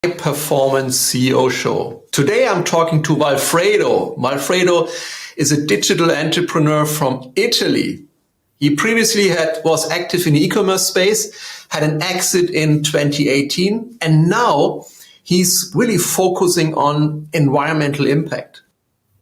Performance CEO show. Today I'm talking to Walfredo. Walfredo is a digital entrepreneur from Italy. He previously was active in the e-commerce space, had an exit in 2018, and now he's really focusing on environmental impact.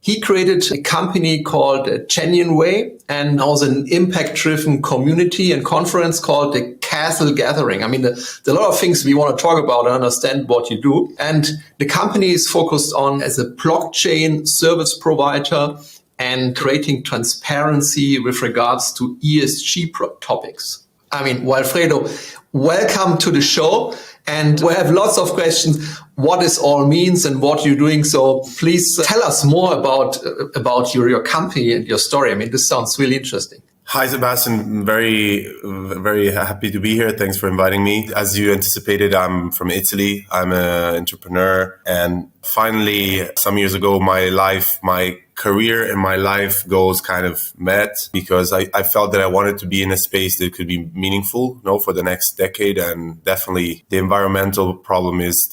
He created a company called Genuine Way and also an impact-driven community and conference called the Castle Gathering. I mean, there's a lot of things we want to talk about and understand what you do. And the company is focused on as a blockchain service provider and creating transparency with regards to ESG topics. I mean, Walfredo, welcome to the show. And we have lots of questions, what this all means and what you're doing. So please tell us more about your company and your story. I mean, this sounds really interesting. Hi, Sebastian. Very, very happy to be here. Thanks for inviting me. As you anticipated, I'm from Italy. I'm an entrepreneur. And finally, some years ago, my career and my life goals kind of met because I felt that I wanted to be in a space that could be meaningful, for the next decade. And definitely the environmental problem is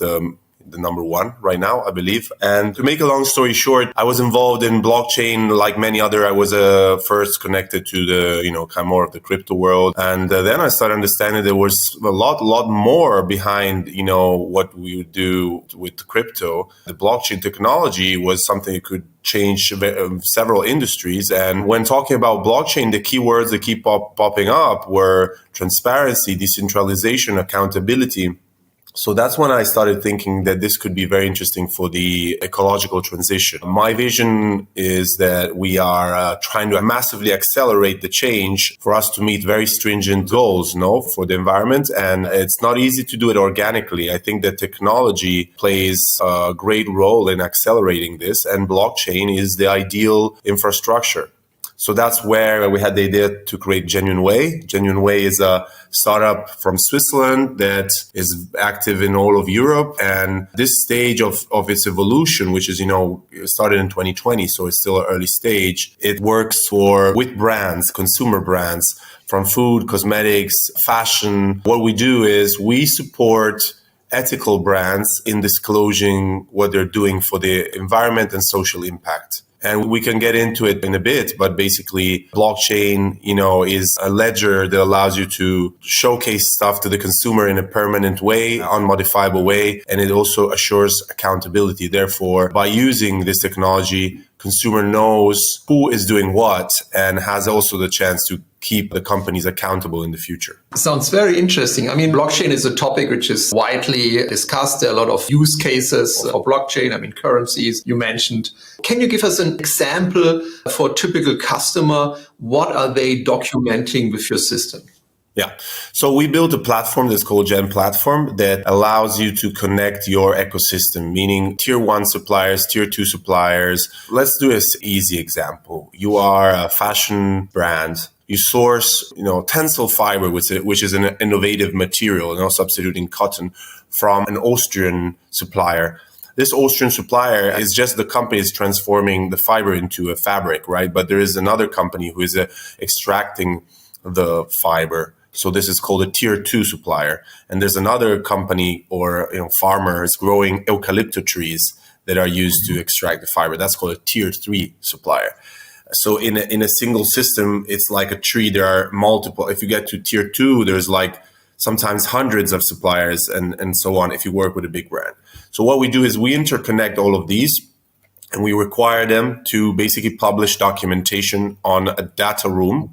the number one right now, I believe. And to make a long story short, I was involved in blockchain like many other. I was first connected to the, kind of more of the crypto world. And then I started understanding there was a lot more behind, what we would do with crypto. The blockchain technology was something that could change several industries. And when talking about blockchain, the keywords that keep popping up were transparency, decentralization, accountability. So that's when I started thinking that this could be very interesting for the ecological transition. My vision is that we are trying to massively accelerate the change for us to meet very stringent goals, for the environment. And it's not easy to do it organically. I think that technology plays a great role in accelerating this, and blockchain is the ideal infrastructure. So that's where we had the idea to create Genuine Way. Genuine Way is a startup from Switzerland that is active in all of Europe. And this stage of its evolution, which is, started in 2020, so it's still an early stage. It works with brands, consumer brands, from food, cosmetics, fashion. What we do is we support ethical brands in disclosing what they're doing for the environment and social impact. And we can get into it in a bit, but basically blockchain, is a ledger that allows you to showcase stuff to the consumer in a permanent way, unmodifiable way, and it also assures accountability. Therefore, by using this technology, consumer knows who is doing what and has also the chance to keep the companies accountable in the future. Sounds very interesting. I mean, blockchain is a topic which is widely discussed. There are a lot of use cases for blockchain. I mean, currencies you mentioned. Can you give us an example for a typical customer? What are they documenting with your system? Yeah. So we built a platform that's called Gen Platform that allows you to connect your ecosystem, meaning tier 1 suppliers, tier 2 suppliers. Let's do an easy example. You are a fashion brand. You source, tencel fiber, which is an innovative material, substituting cotton, from an Austrian supplier. This Austrian supplier is just the company is transforming the fiber into a fabric, right? But there is another company who is extracting the fiber. So this is called a tier 2 supplier. And there's another company or farmers growing eucalyptus trees that are used to extract the fiber. That's called a tier 3 supplier. So in a single system, it's like a tree. There are multiple. If you get to tier 2, there's like sometimes hundreds of suppliers and so on if you work with a big brand. So what we do is we interconnect all of these and we require them to basically publish documentation on a data room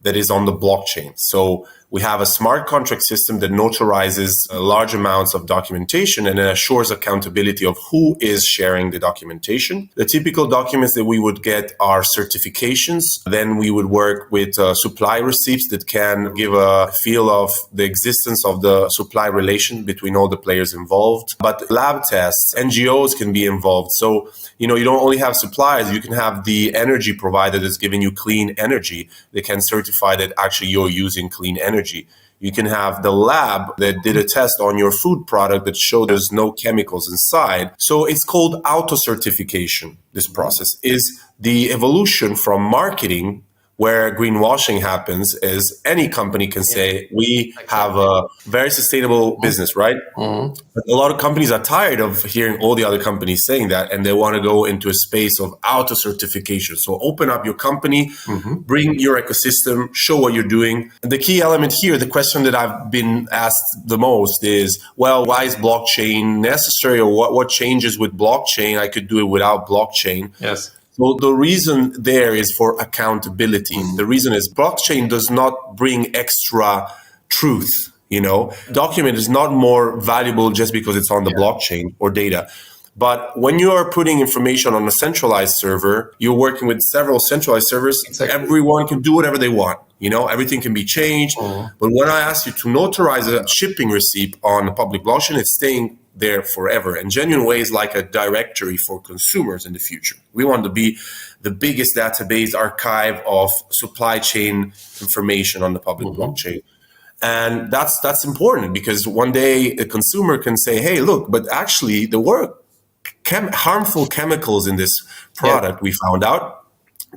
that is on the blockchain. So we have a smart contract system that notarizes large amounts of documentation and assures accountability of who is sharing the documentation. The typical documents that we would get are certifications. Then we would work with supply receipts that can give a feel of the existence of the supply relation between all the players involved. But lab tests, NGOs can be involved. So, you don't only have suppliers, you can have the energy provider that's giving you clean energy. They can certify that actually you're using clean energy. You can have the lab that did a test on your food product that showed there's no chemicals inside. So it's called auto-certification. This process is the evolution from marketing, Where greenwashing happens is any company can say, we have a very sustainable business, right? But a lot of companies are tired of hearing all the other companies saying that, and they want to go into a space of auto certification. So open up your company, bring your ecosystem, show what you're doing. And the key element here, the question that I've been asked the most is, well, why is blockchain necessary, or what changes with blockchain? I could do it without blockchain. Yes. Well, the reason there is for accountability. The reason is blockchain does not bring extra truth. Document is not more valuable just because it's on the blockchain or data. But when you are putting information on a centralized server, you're working with several centralized servers. Exactly. Everyone can do whatever they want. Everything can be changed. But when I ask you to notarize a shipping receipt on a public blockchain, it's staying there forever. And Genuine Way is like a directory for consumers in the future. We want to be the biggest database archive of supply chain information on the public blockchain. And that's important, because one day a consumer can say, hey, look, but actually there were harmful chemicals in this product we found out.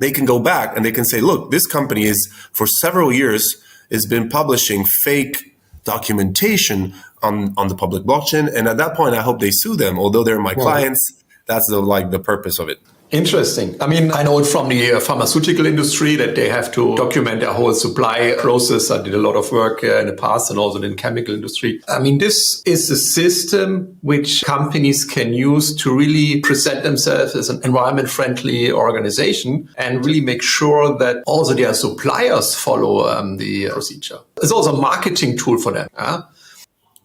They can go back and they can say, look, this company is for several years has been publishing fake documentation on the public blockchain. And at that point, I hope they sue them. Although they're my clients, that's the purpose of it. Interesting. I mean, I know it from the pharmaceutical industry that they have to document their whole supply process. I did a lot of work in the past, and also in the chemical industry. I mean, this is a system which companies can use to really present themselves as an environment-friendly organization and really make sure that also their suppliers follow the procedure. It's also a marketing tool for them.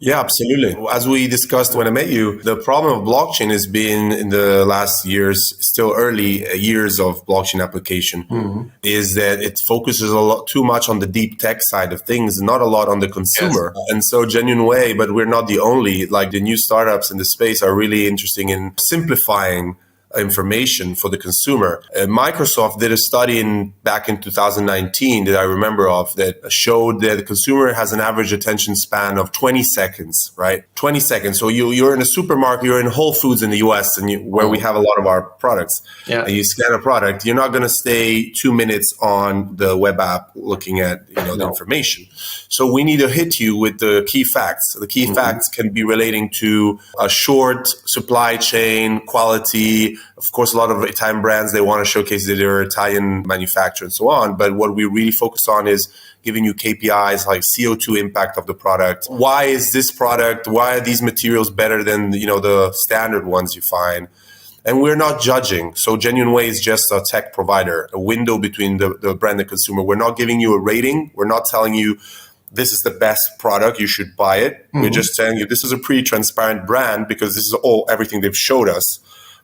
Yeah, absolutely. As we discussed when I met you, the problem of blockchain has been in the last years, still early years of blockchain application, is that it focuses a lot too much on the deep tech side of things, not a lot on the consumer. Yes. And so Genuine Way, but we're not the only, like the new startups in the space are really interested in simplifying information for the consumer. Microsoft did a study back in 2019 that I remember of that showed that the consumer has an average attention span of 20 seconds, right? 20 seconds. So you're in a supermarket, you're in Whole Foods in the US where we have a lot of our products. Yeah. And you scan a product, you're not going to stay 2 minutes on the web app looking at the information. So we need to hit you with the key facts. The key facts can be relating to a short supply chain, quality. Of course, a lot of Italian brands, they want to showcase that they're Italian manufacturer and so on. But what we really focus on is giving you KPIs like CO2 impact of the product. Why is this product, why are these materials better than the standard ones you find? And we're not judging. So Genuine Way is just a tech provider, a window between the brand and consumer. We're not giving you a rating. We're not telling you this is the best product, you should buy it. We're just telling you this is a pretty transparent brand because this is everything they've showed us.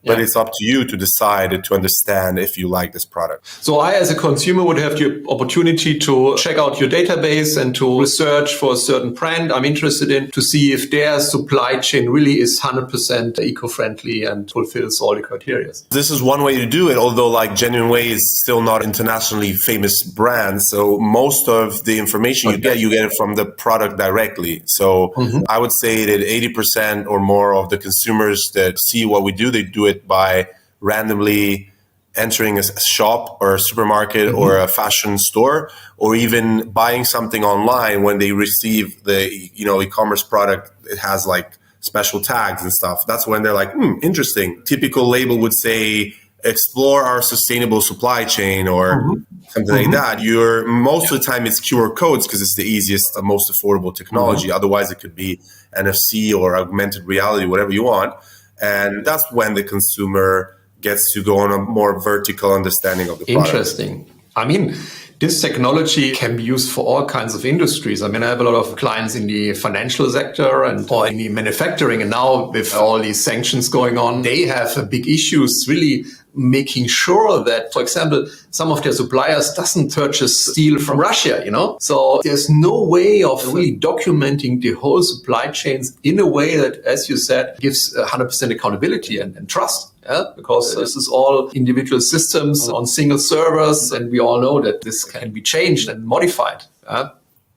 But it's up to you to decide and to understand if you like this product. So I, as a consumer, would have the opportunity to check out your database and to research for a certain brand I'm interested in to see if their supply chain really is 100% eco-friendly and fulfills all the criteria. This is one way to do it, although like Genuine Way is still not internationally famous brand. So most of the information you get it from the product directly. So I would say that 80% or more of the consumers that see what we do, they do it by randomly entering a shop or a supermarket or a fashion store, or even buying something online when they receive the e-commerce product. It has like special tags and stuff. That's when they're like, interesting. Typical label would say, explore our sustainable supply chain or something like that. Most of the time it's QR codes because it's the easiest, most affordable technology. Otherwise it could be NFC or augmented reality, whatever you want. And that's when the consumer gets to go on a more vertical understanding of the product. Interesting. I mean, this technology can be used for all kinds of industries. I mean, I have a lot of clients in the financial sector or in the manufacturing. And now with all these sanctions going on, they have big issues really making sure that, for example, some of their suppliers doesn't purchase steel from Russia, So there's no way of really documenting the whole supply chains in a way that, as you said, gives 100% accountability and trust. Yeah, because this is all individual systems on single servers, and we all know that this can be changed and modified.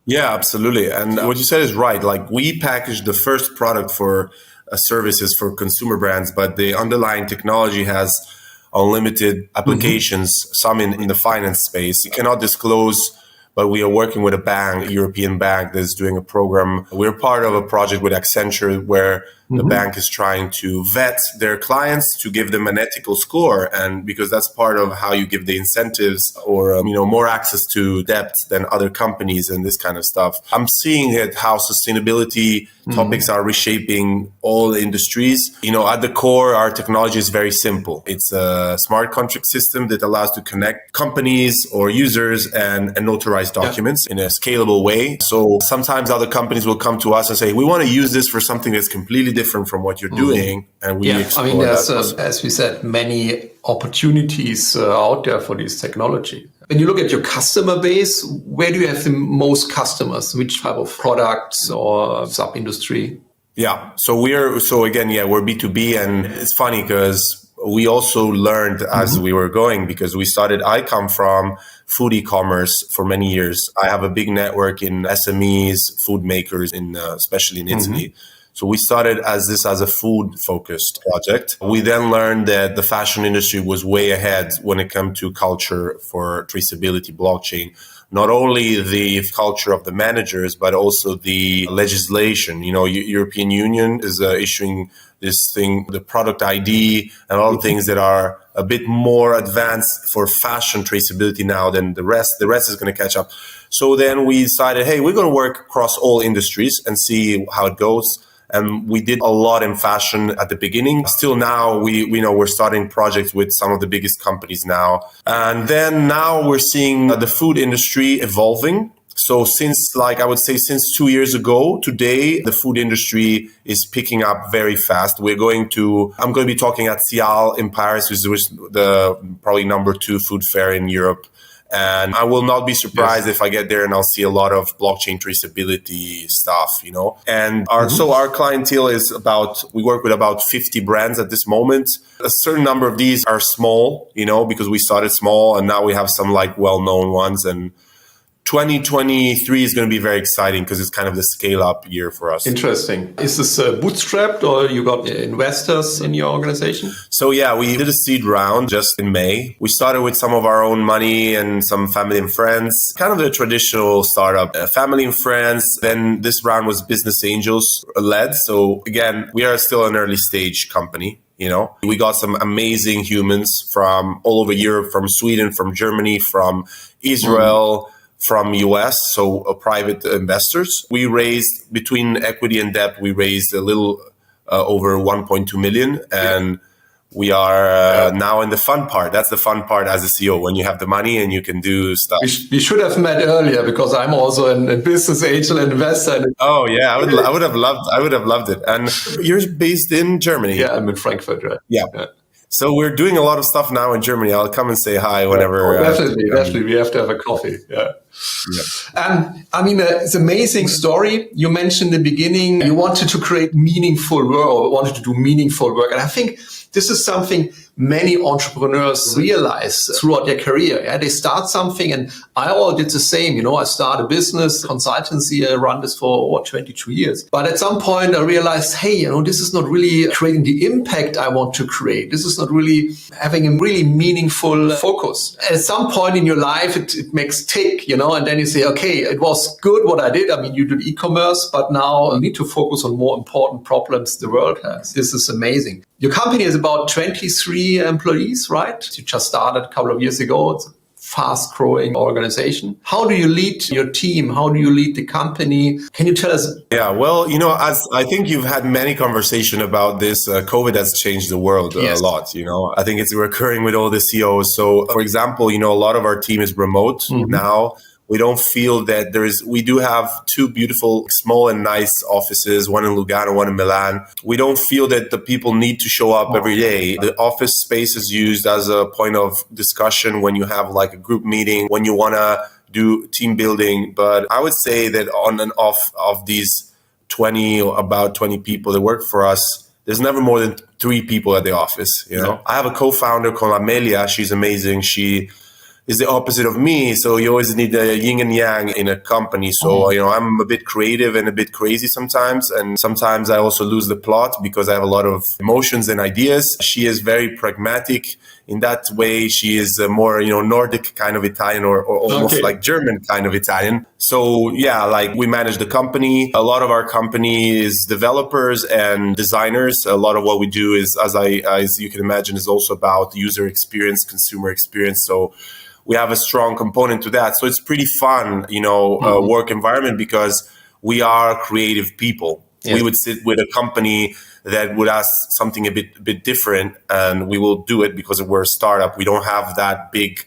Yeah, absolutely. And what you said is right. Like we packaged the first product for services for consumer brands, but the underlying technology has unlimited applications, some in the finance space. We cannot disclose, but we are working with a bank, a European bank that's doing a program. We're part of a project with Accenture where the bank is trying to vet their clients to give them an ethical score. And because that's part of how you give the incentives or, more access to debt than other companies and this kind of stuff. I'm seeing it, how sustainability topics are reshaping all industries. At the core, our technology is very simple. It's a smart contract system that allows to connect companies or users and notarize documents in a scalable way. So sometimes other companies will come to us and say, we want to use this for something that's completely different from what you're doing. And we explore there's, that. as we said, many opportunities out there for this technology. When you look at your customer base, where do you have the most customers? Which type of products or sub-industry? Yeah. So we're B2B, and it's funny because we also learned as we were going, because I come from food e-commerce for many years. I have a big network in SMEs, food makers, especially in Italy. So we started as a food-focused project. We then learned that the fashion industry was way ahead when it came to culture for traceability blockchain. Not only the culture of the managers, but also the legislation. European Union is issuing this thing, the product ID, and all the things that are a bit more advanced for fashion traceability now than the rest. The rest is going to catch up. So then we decided, hey, we're going to work across all industries and see how it goes. And we did a lot in fashion at the beginning. Still now, we're starting projects with some of the biggest companies now. And then now we're seeing the food industry evolving. So since 2 years ago, today, the food industry is picking up very fast. I'm going to be talking at Cial in Paris, which is the probably number 2 food fair in Europe. And I will not be surprised if I get there and I'll see a lot of blockchain traceability stuff, And our clientele is we work with about 50 brands at this moment. A certain number of these are small, because we started small and now we have some well-known ones. And 2023 is going to be very exciting because it's kind of the scale-up year for us. Interesting. Is this bootstrapped or you got investors in your organization? So yeah, we did a seed round just in May. We started with some of our own money and some family and friends, kind of the traditional startup, family and friends. Then this round was business angels led. So again, we are still an early stage company. We got some amazing humans from all over Europe, from Sweden, from Germany, from Israel, from US, so private investors. We raised, between equity and debt, we raised a little over 1.2 million. And we are now in the fun part. That's the fun part as a CEO, when you have the money and you can do stuff. We should have met earlier because I'm also a business angel and investor. Oh yeah, I would have loved it. And you're based in Germany. Yeah, I'm in Frankfurt, right? Yeah. So we're doing a lot of stuff now in Germany. I'll come and say hi whenever. Definitely. We have to have a coffee. Yeah. It's an amazing story. You mentioned in the beginning, you wanted to create meaningful work or wanted to do meaningful work. And I think this is something many entrepreneurs realize throughout their career. Yeah, they start something, and I all did the same. I started a business consultancy. I run this for over 22 years. But at some point I realized, hey, this is not really creating the impact I want to create. This is not really having a really meaningful focus. At some point in your life, it makes tick, and then you say, okay, it was good what I did. You did e-commerce, but now I need to focus on more important problems the world has. This is amazing. Your company is about 23 employees, right? You just started a couple of years ago. It's a fast-growing organization. How do you lead your team? How do you lead the company? Can you tell us? Yeah, well, as I think you've had many conversations about this. COVID has changed the world a lot. I think it's recurring with all the CEOs. So, for example, a lot of our team is remote now. We don't feel that we do have 2 beautiful, small and nice offices, one in Lugano, one in Milan. We don't feel that the people need to show up every day. The office space is used as a point of discussion when you have a group meeting, when you want to do team building. But I would say that on and off of these about 20 people that work for us, there's never more than 3 people at the office. I have a co-founder called Amelia. She's amazing. She is the opposite of me. So you always need the yin and yang in a company. So, I'm a bit creative and a bit crazy sometimes. And sometimes I also lose the plot because I have a lot of emotions and ideas. She is very pragmatic in that way, she is a more, Nordic kind of Italian or almost like German kind of Italian. So yeah, like we manage the company. A lot of our company is developers and designers. A lot of what we do is, as you can imagine, is also about user experience, consumer experience. So we have a strong component to that. So it's pretty fun, work environment because we are creative people. Yes. We would sit with a company that would ask something a bit different, and we will do it because we're a startup. We don't have that big,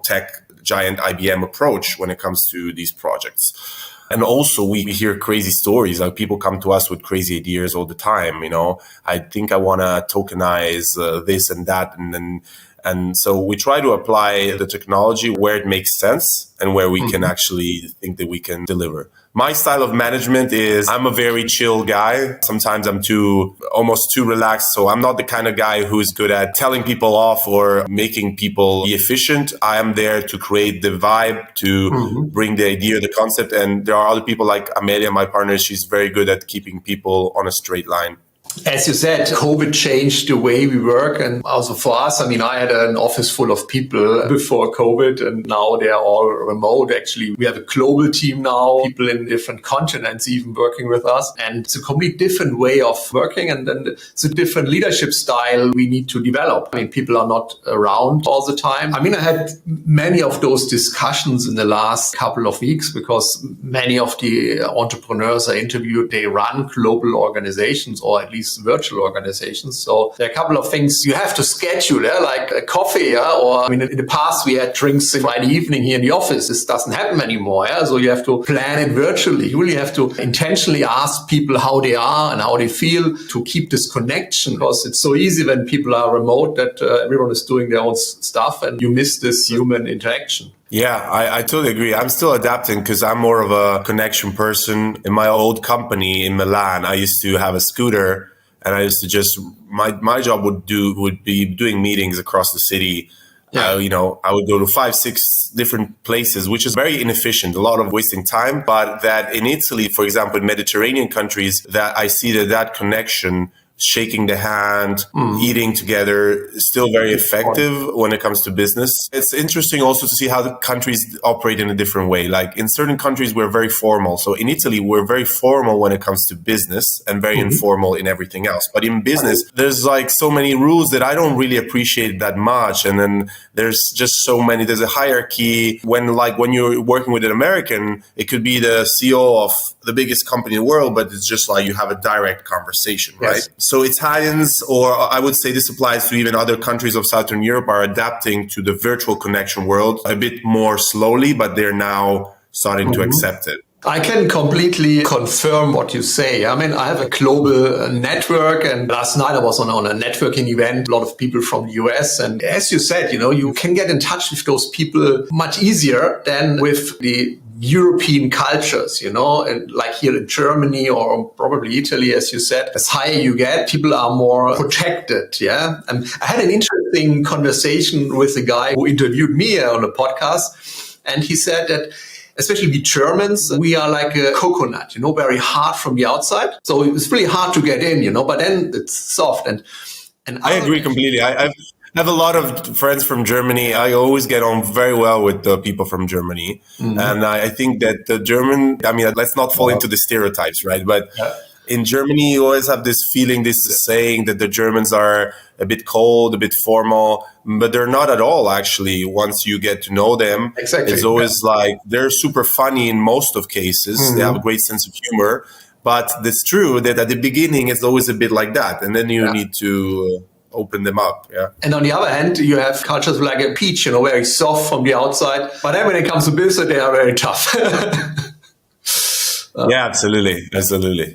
tech giant IBM approach when it comes to these projects. And also we hear crazy stories. Like people come to us with crazy ideas all the time. I think I want to tokenize this and that. And so we try to apply the technology where it makes sense and where we can actually think that we can deliver. My style of management is I'm a very chill guy. Sometimes I'm almost too relaxed. So I'm not the kind of guy who's good at telling people off or making people be efficient. I am there to create the vibe, to bring the idea, the concept. And there are other people like Amelia, my partner. She's very good at keeping people on a straight line. As you said, COVID changed the way we work. And also for us, I had an office full of people before COVID, and now they're all remote. Actually, we have a global team now, people in different continents even working with us. And it's a complete different way of working. And then it's a different leadership style we need to develop. People are not around all the time. I had many of those discussions in the last couple of weeks because many of the entrepreneurs I interviewed, they run global organizations or at least virtual organizations. So there are a couple of things you have to schedule, like a coffee, or in the past we had drinks Friday evening here in the office. This doesn't happen anymore. So you have to plan it virtually. You really have to intentionally ask people how they are and how they feel to keep this connection, because it's so easy when people are remote that everyone is doing their own stuff and you miss this human interaction. Yeah, I totally agree. I'm still adapting because I'm more of a connection person. In my old company in Milan, I used to have a scooter. And I used to just, my job would be doing meetings across the city. Yeah. I would go to 5-6 different places, which is very inefficient, a lot of wasting time. But that in Italy, for example, in Mediterranean countries, that I see that connection, shaking the hand, eating together, is still very effective when it comes to business. It's interesting also to see how the countries operate in a different way. Like in certain countries, we're very formal. So in Italy, we're very formal when it comes to business and very informal in everything else. But in business, there's like so many rules that I don't really appreciate that much. And then there's just so many, there's a hierarchy. When you're working with an American, it could be the CEO of the biggest company in the world, but it's just like you have a direct conversation, right? Yes. So Italians, or I would say this applies to even other countries of Southern Europe, are adapting to the virtual connection world a bit more slowly, but they're now starting to accept it. I can completely confirm what you say. I have a global network, and last night I was on a networking event, a lot of people from the US. And as you said, you can get in touch with those people much easier than with the European cultures, and like here in Germany or probably Italy, as you said, as higher you get, people are more protected. Yeah. And I had an interesting conversation with a guy who interviewed me on a podcast, and he said that especially we Germans, we are like a coconut, very hard from the outside. So it's really hard to get in, but then it's soft. And I agree completely. I have a lot of friends from Germany. I always get on very well with the people from Germany. And I think that the German, let's not fall into the stereotypes, right? But in Germany, you always have this feeling, this saying that the Germans are a bit cold, a bit formal, but they're not at all, actually. Once you get to know them, exactly. It's always like they're super funny in most of cases. They have a great sense of humor. But it's true that at the beginning, it's always a bit like that. And then you need to open them up. Yeah. And on the other hand, you have cultures like a peach, very soft from the outside. But then when it comes to business, they are very tough. Yeah, absolutely.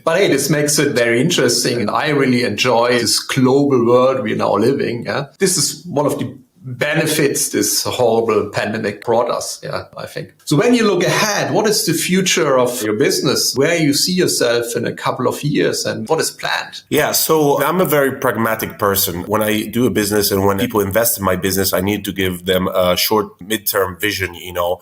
But hey, this makes it very interesting. And I really enjoy this global world we're now living. Yeah. This is one of the benefits this horrible pandemic brought us. Yeah, I think. So when you look ahead, what is the future of your business? Where you see yourself in a couple of years and what is planned? Yeah, so I'm a very pragmatic person. When I do a business and when people invest in my business, I need to give them a short midterm vision,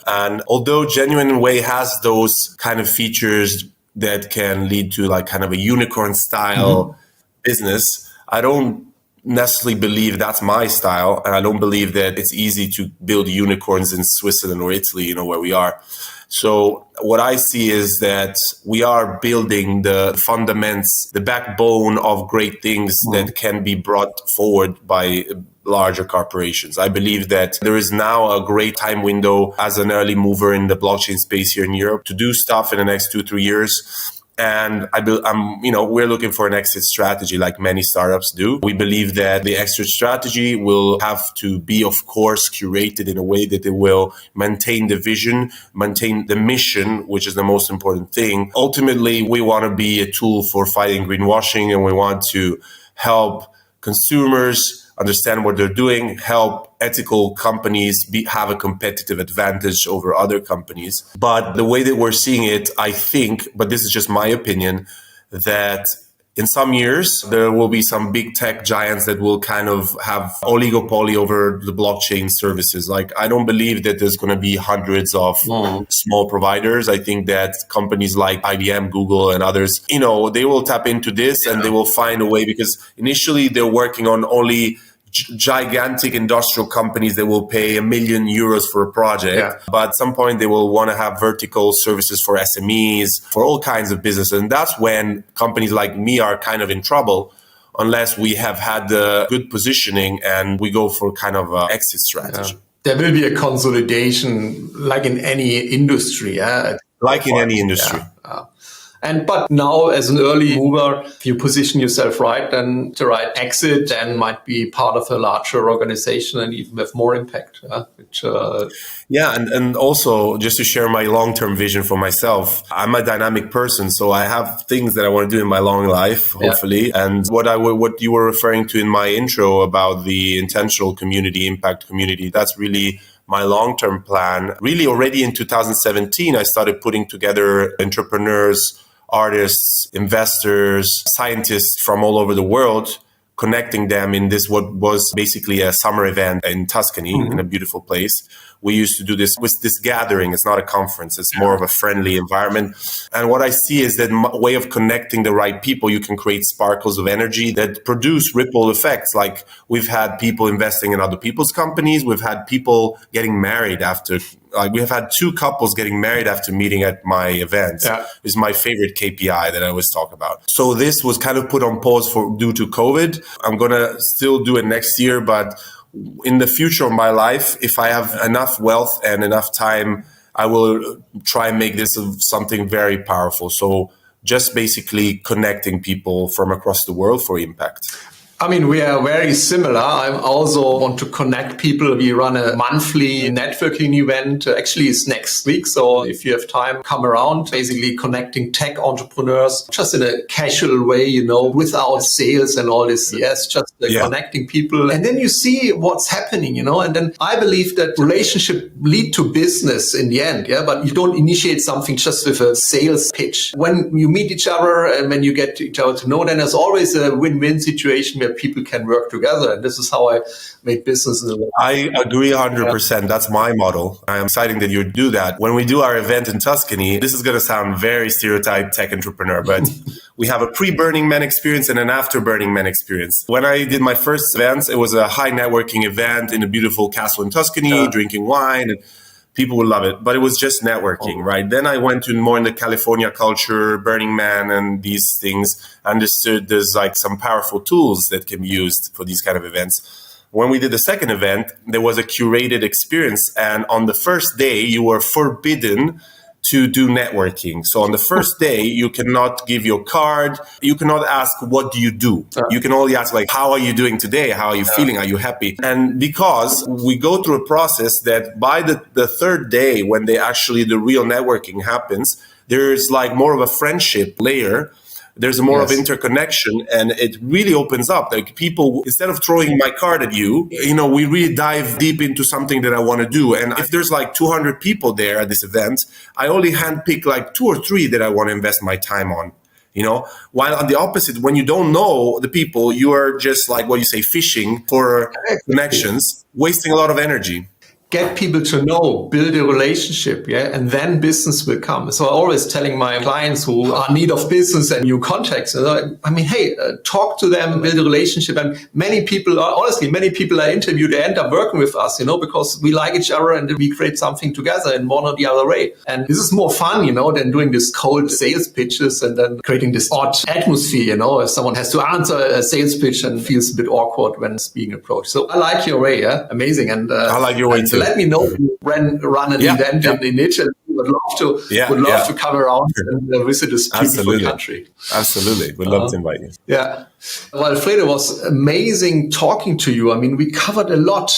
And although Genuine Way has those kind of features that can lead to like kind of a unicorn style business, I don't necessarily believe that's my style. And I don't believe that it's easy to build unicorns in Switzerland or Italy, where we are. So what I see is that we are building the fundaments, the backbone of great things that can be brought forward by larger corporations. I believe that there is now a great time window as an early mover in the blockchain space here in Europe to do stuff in the next 2-3 years. And we're looking for an exit strategy like many startups do. We believe that the exit strategy will have to be, of course, curated in a way that it will maintain the vision, maintain the mission, which is the most important thing. Ultimately, we want to be a tool for fighting greenwashing, and we want to help consumers understand what they're doing, help ethical companies have a competitive advantage over other companies. But the way that we're seeing it, I think, but this is just my opinion, that in some years, there will be some big tech giants that will kind of have oligopoly over the blockchain services. Like, I don't believe that there's going to be hundreds of small providers. I think that companies like IBM, Google, and others, they will tap into this and they will find a way, because initially they're working on only gigantic industrial companies that will pay €1 million for a project. Yeah. But at some point they will want to have vertical services for SMEs, for all kinds of business. And that's when companies like me are kind of in trouble, unless we have had the good positioning and we go for kind of an exit strategy. Yeah. There will be a consolidation like in any industry. Like in any industry. Yeah. But now, as an early mover, if you position yourself right, then the right exit then might be part of a larger organization and even have more impact. And also, just to share my long-term vision for myself, I'm a dynamic person, so I have things that I want to do in my long life, hopefully. Yeah. And what you were referring to in my intro about the intentional community, impact community, that's really my long-term plan. Really, already in 2017, I started putting together entrepreneurs, artists, investors, scientists from all over the world, connecting them in this, what was basically a summer event in Tuscany, in a beautiful place. We used to do this with this gathering. It's not a conference. It's more of a friendly environment. And what I see is that way of connecting the right people, you can create sparkles of energy that produce ripple effects. Like, we've had people investing in other people's companies. We've had people getting married after, we have had 2 couples getting married after meeting at my events. Yeah. It's my favorite KPI that I always talk about. So this was kind of put on pause due to COVID. I'm going to still do it next year, but in the future of my life, if I have enough wealth and enough time, I will try and make this something very powerful. So just basically connecting people from across the world for impact. I mean, we are very similar. I also want to connect people. We run a monthly networking event. Actually, it's next week. So if you have time, come around. Basically connecting tech entrepreneurs just in a casual way, without sales and all this. Yes, just connecting people. And then you see what's happening, And then I believe that relationship lead to business in the end. Yeah, but you don't initiate something just with a sales pitch. When you meet each other and when you get each other to know, then there's always a win-win situation where people can work together. And this is how I make business. I agree 100%. That's my model. I'm excited that you do that. When we do our event in Tuscany, this is going to sound very stereotyped tech entrepreneur, but we have a pre-Burning Man experience and an after Burning Man experience. When I did my first events, it was a high networking event in a beautiful castle in Tuscany, drinking wine, and people would love it, but it was just networking, right? Then I went to more in the California culture, Burning Man and these things, understood there's like some powerful tools that can be used for these kind of events. When we did the second event, there was a curated experience. And on the first day, you were forbidden to do networking. So on the first day, you cannot give your card. You cannot ask, what do you do? You can only ask, like, how are you doing today? How are you feeling? Are you happy? And because we go through a process that by the third day, when the real networking happens, there's like more of a friendship layer. There's more of interconnection, and it really opens up. Like, people, instead of throwing my card at you, we really dive deep into something that I want to do. And if there's like 200 people there at this event, I only handpick like 2 or 3 that I want to invest my time on. While on the opposite, when you don't know the people, you are just like what you say, fishing for connections, wasting a lot of energy. get people to know, build a relationship, and then business will come. So I'm always telling my clients who are in need of business and new contacts, hey, talk to them, build a relationship. And many people I interview, they end up working with us, because we like each other and we create something together in one or the other way. And this is more fun, than doing this cold sales pitches and then creating this odd atmosphere, if someone has to answer a sales pitch and feels a bit awkward when it's being approached. So I like your way, amazing. And I like your way too. Let me know if you run an event in Italy. Would love to come around and visit this beautiful country. Absolutely. Would love to invite you. Yeah. Well, Alfredo, it was amazing talking to you. I mean, we covered a lot,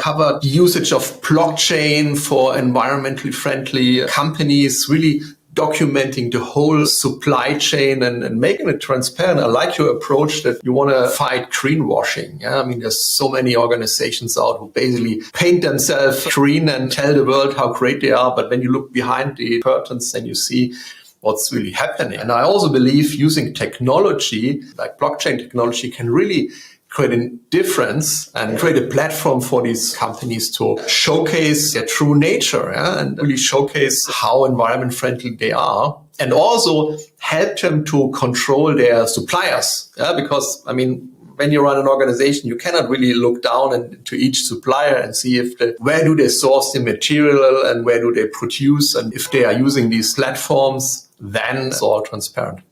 covered usage of blockchain for environmentally friendly companies, really documenting the whole supply chain and making it transparent. I like your approach that you want to fight greenwashing. Yeah? I mean, there's so many organizations out who basically paint themselves green and tell the world how great they are. But when you look behind the curtains, then you see what's really happening. And I also believe using technology, like blockchain technology, can really create a difference and create a platform for these companies to showcase their true nature and really showcase how environment friendly they are, and also help them to control their suppliers. Because, when you run an organization, you cannot really look down into each supplier and see where do they source the material and where do they produce, and if they are using these platforms, then it's all transparent.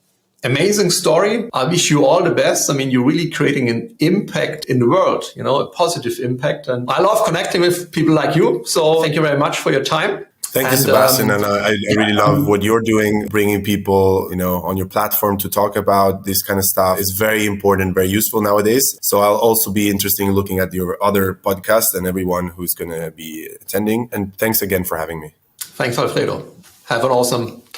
Amazing story. I wish you all the best. You're really creating an impact in the world, a positive impact. And I love connecting with people like you. So thank you very much for your time. Thank you, Sebastian. And I really love what you're doing, bringing people, on your platform to talk about this kind of stuff is very important, very useful nowadays. So I'll also be interested in looking at your other podcasts and everyone who's going to be attending. And thanks again for having me. Thanks, Walfredo. Have an awesome